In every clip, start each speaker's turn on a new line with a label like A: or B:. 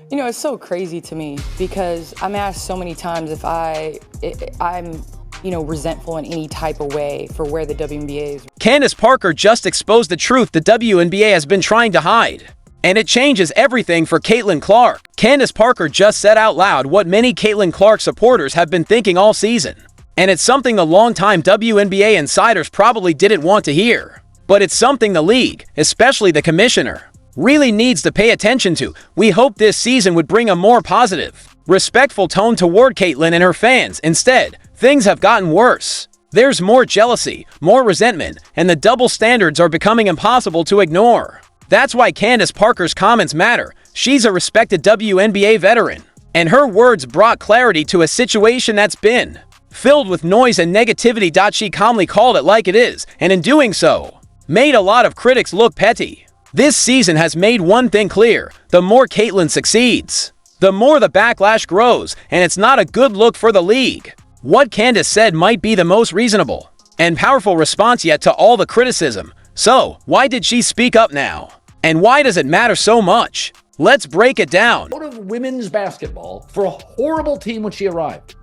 A: You know, it's so crazy to me because I'm asked so many times if I'm resentful in any type of way for where the WNBA is.
B: Candace Parker just exposed the truth the WNBA has been trying to hide. And it changes everything for Caitlin Clark. Candace Parker just said out loud what many Caitlin Clark supporters have been thinking all season. And it's something the longtime WNBA insiders probably didn't want to hear. But it's something the league, especially the commissioner, really needs to pay attention to. We hope this season would bring a more positive, respectful tone toward Caitlin and her fans. Instead, things have gotten worse. There's more jealousy, more resentment, and the double standards are becoming impossible to ignore. That's why Candace Parker's comments matter. She's a respected WNBA veteran, and her words brought clarity to a situation that's been filled with noise and negativity. She calmly called it like it is, and in doing so, made a lot of critics look petty. This season has made one thing clear: the more Caitlin succeeds, the more the backlash grows, and it's not a good look for the league. What Candace said might be the most reasonable and powerful response yet to all the criticism. So, why did she speak up now? And why does it matter so much? Let's break it down.
C: Out of women's basketball for a horrible team when she arrived.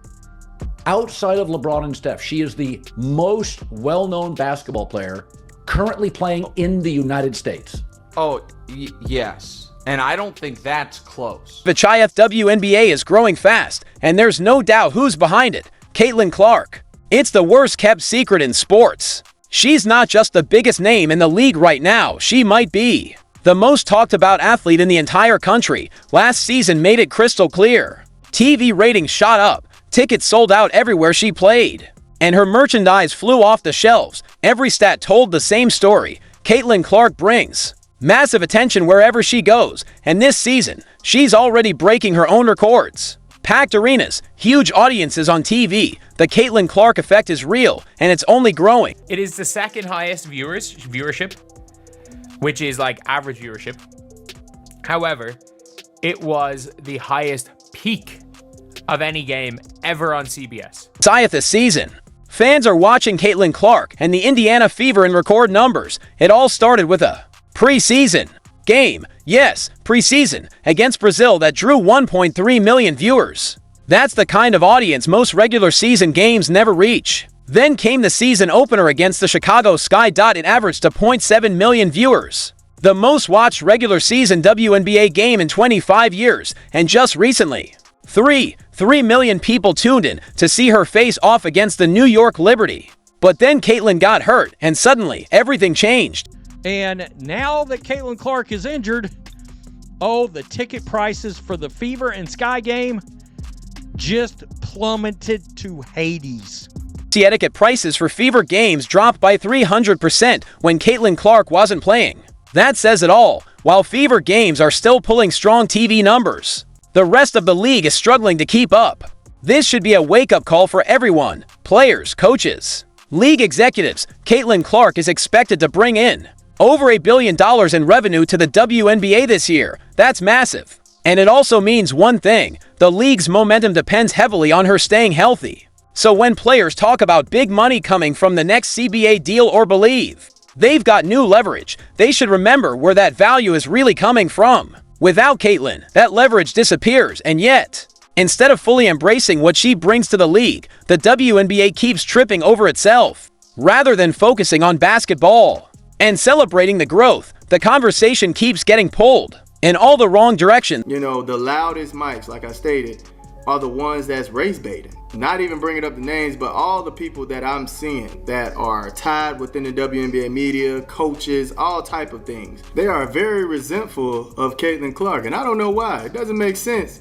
C: Outside of LeBron and Steph, she is the most well-known basketball player currently playing in the United States.
D: Oh, yes. And I don't think that's close.
B: The WNBA is growing fast, and there's no doubt who's behind it: Caitlin Clark. It's the worst-kept secret in sports. She's not just the biggest name in the league right now, she might be the most talked about athlete in the entire country. Last season made it crystal clear. TV ratings shot up, tickets sold out everywhere she played, and her merchandise flew off the shelves. Every stat told the same story. Caitlin Clark brings massive attention wherever she goes, and this season, she's already breaking her own records. Packed arenas, huge audiences on TV. The Caitlin Clark effect is real, and it's only growing.
E: It is the second highest viewership, which is like average viewership. However, it was the highest peak of any game ever on CBS.
B: This season, fans are watching Caitlin Clark and the Indiana Fever in record numbers. It all started with a preseason game, yes, preseason, against Brazil that drew 1.3 million viewers. That's the kind of audience most regular season games never reach. Then came the season opener against the Chicago Sky. It averaged to 0.7 million viewers, the most watched regular season WNBA game in 25 years, and just recently, 3 million people tuned in to see her face off against the New York Liberty. But then Caitlin got hurt, and suddenly everything changed.
F: And now that Caitlin Clark is injured, the ticket prices for the Fever and Sky game just plummeted to Hades.
B: Etiquette prices for Fever games dropped by 300% when Caitlin Clark wasn't playing. That says it all. While Fever games are still pulling strong TV numbers, the rest of the league is struggling to keep up. This should be a wake-up call for everyone: players, coaches, league executives. Caitlin Clark is expected to bring in over $1 billion in revenue to the WNBA this year. That's massive. And it also means one thing: the league's momentum depends heavily on her staying healthy. So when players talk about big money coming from the next CBA deal or believe they've got new leverage, they should remember where that value is really coming from. Without Caitlin, that leverage disappears, and yet, instead of fully embracing what she brings to the league, the WNBA keeps tripping over itself. Rather than focusing on basketball and celebrating the growth, the conversation keeps getting pulled in all the wrong directions.
G: You know, the loudest mics, like I stated, are the ones that's race baiting. Not even bringing up the names, but all the people that I'm seeing that are tied within the WNBA media, coaches, all type of things. They are very resentful of Caitlin Clark, and I don't know why. It doesn't make sense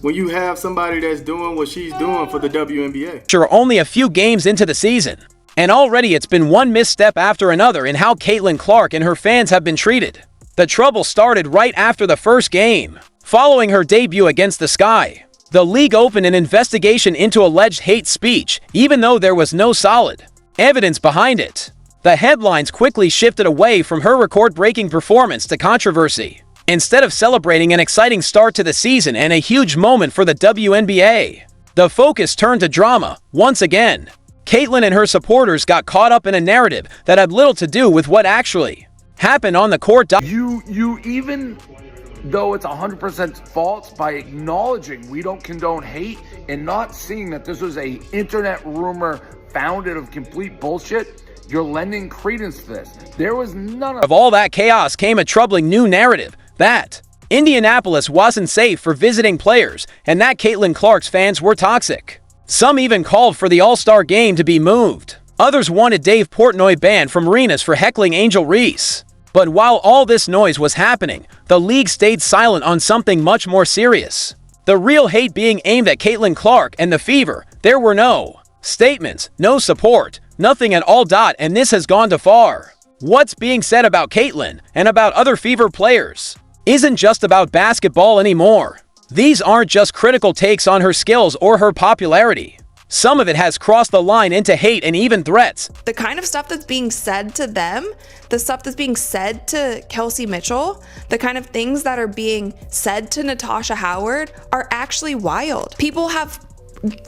G: when you have somebody that's doing what she's doing for the WNBA.
B: Sure, only a few games into the season, and already it's been one misstep after another in how Caitlin Clark and her fans have been treated. The trouble started right after the first game. Following her debut against the Sky, the league opened an investigation into alleged hate speech, even though there was no solid evidence behind it. The headlines quickly shifted away from her record-breaking performance to controversy, instead of celebrating an exciting start to the season and a huge moment for the WNBA. The focus turned to drama once again. Caitlin and her supporters got caught up in a narrative that had little to do with what actually happened on the court.
H: You even though it's 100% false, by acknowledging we don't condone hate and not seeing that this was a internet rumor founded of complete bullshit, you're lending credence to this. There was none
B: Of all that chaos came a troubling new narrative that Indianapolis wasn't safe for visiting players and that Caitlin Clark's fans were toxic. Some even called for the All-Star game to be moved. Others wanted Dave Portnoy banned from arenas for heckling Angel Reese. But while all this noise was happening, the league stayed silent on something much more serious. The real hate being aimed at Caitlin Clark and the Fever. There were no statements, no support, nothing at all. And this has gone too far. What's being said about Caitlin and about other Fever players isn't just about basketball anymore. These aren't just critical takes on her skills or her popularity. Some of it has crossed the line into hate and even threats.
I: The kind of stuff that's being said to them, the stuff that's being said to Kelsey Mitchell, the kind of things that are being said to Natasha Howard are actually wild. People have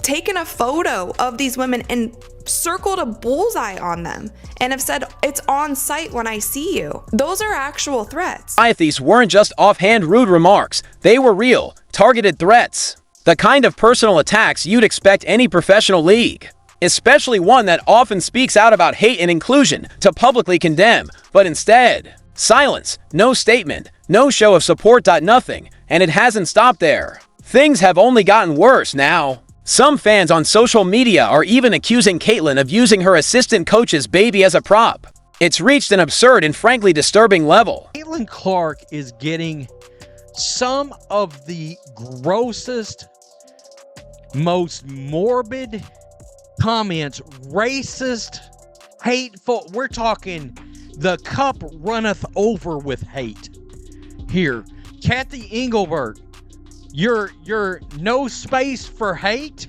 I: taken a photo of these women and circled a bullseye on them and have said, it's on site when I see you. Those are actual threats.
B: These weren't just offhand rude remarks. They were real, targeted threats. The kind of personal attacks you'd expect any professional league, especially one that often speaks out about hate and inclusion, to publicly condemn. But instead, silence, no statement, no show of support. Nothing. And it hasn't stopped there. Things have only gotten worse now. Some fans on social media are even accusing Caitlin of using her assistant coach's baby as a prop. It's reached an absurd and frankly disturbing level.
F: Caitlin Clark is getting some of the grossest, most morbid comments, racist, hateful. We're talking the cup runneth over with hate. Here, Kathy Engelbert, you're no space for hate.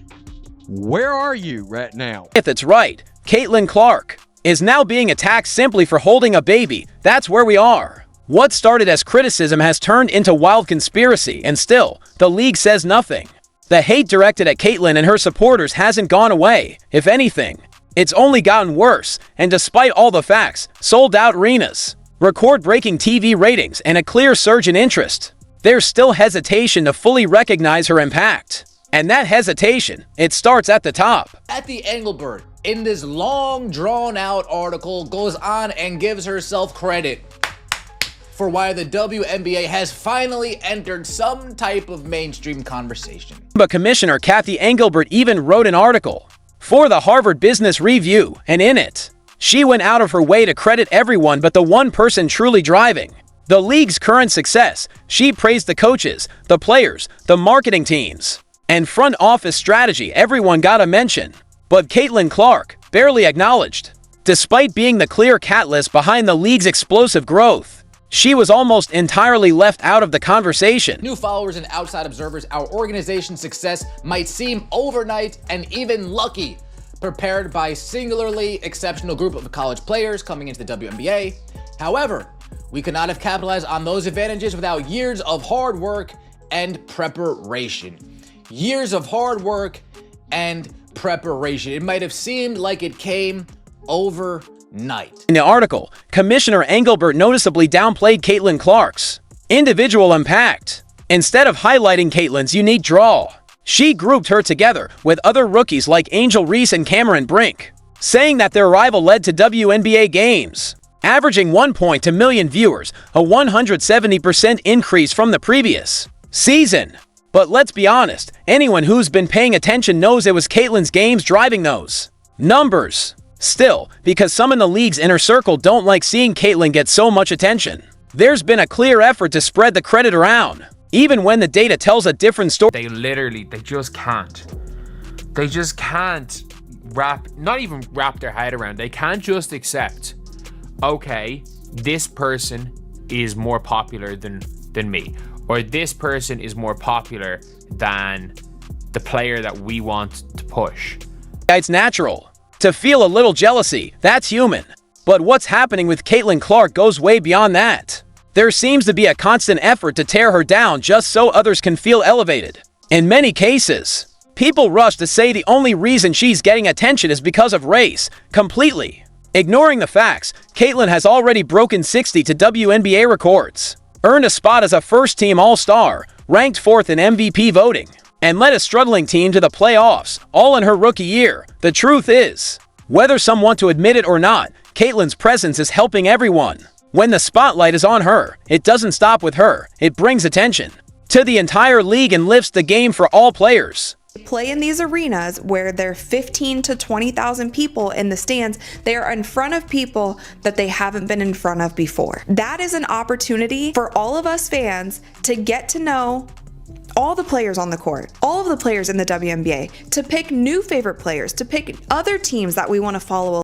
F: Where are you right now?
B: If it's right, Caitlin Clark is now being attacked simply for holding a baby. That's where we are. What started as criticism has turned into wild conspiracy, and still, the league says nothing. The hate directed at Caitlin and her supporters hasn't gone away. If anything, it's only gotten worse, and despite all the facts, sold-out arenas, record-breaking TV ratings, and a clear surge in interest, there's still hesitation to fully recognize her impact. And that hesitation, it starts at the top.
J: Kathy Engelbert, in this long, drawn-out article, goes on and gives herself credit for why the WNBA has finally entered some type of mainstream conversation.
B: But Commissioner Kathy Engelbert even wrote an article for the Harvard Business Review, and in it, she went out of her way to credit everyone but the one person truly driving the league's current success. She praised the coaches, the players, the marketing teams, and front office strategy. Everyone got a mention, but Caitlin Clark barely acknowledged. Despite being the clear catalyst behind the league's explosive growth, she was almost entirely left out of the conversation.
J: New followers and outside observers, our organization's success might seem overnight and even lucky, prepared by a singularly exceptional group of college players coming into the WNBA. However, we could not have capitalized on those advantages without years of hard work and preparation. Years of hard work and preparation. It might have seemed like it came overnight.
B: In the article, Commissioner Engelbert noticeably downplayed Caitlin Clark's individual impact. Instead of highlighting Caitlin's unique draw, she grouped her together with other rookies like Angel Reese and Cameron Brink, saying that their arrival led to WNBA games averaging 1 million viewers, a 170% increase from the previous season. But let's be honest, anyone who's been paying attention knows it was Caitlin's games driving those numbers. Still, because some in the league's inner circle don't like seeing Caitlin get so much attention, there's been a clear effort to spread the credit around, even when the data tells a different story.
E: They just can't. They just can't not even wrap their head around. They can't just accept, okay, this person is more popular than me, or this person is more popular than the player that we want to push.
B: It's natural to feel a little jealousy. That's human. But what's happening with Caitlin Clark goes way beyond that. There seems to be a constant effort to tear her down just so others can feel elevated. In many cases, people rush to say the only reason she's getting attention is because of race, completely ignoring the facts. Caitlin has already broken 60 WNBA records. earned a spot as a first-team All-Star, ranked 4th in MVP voting, and led a struggling team to the playoffs, all in her rookie year. The truth is, whether some want to admit it or not, Caitlyn's presence is helping everyone. When the spotlight is on her, it doesn't stop with her. It brings attention to the entire league and lifts the game for all players.
I: Play in these arenas where there are 15 to 20,000 people in the stands. They are in front of people that they haven't been in front of before. That is an opportunity for all of us fans to get to know all the players on the court, all of the players in the WNBA, to pick new favorite players, to pick other teams that we want to follow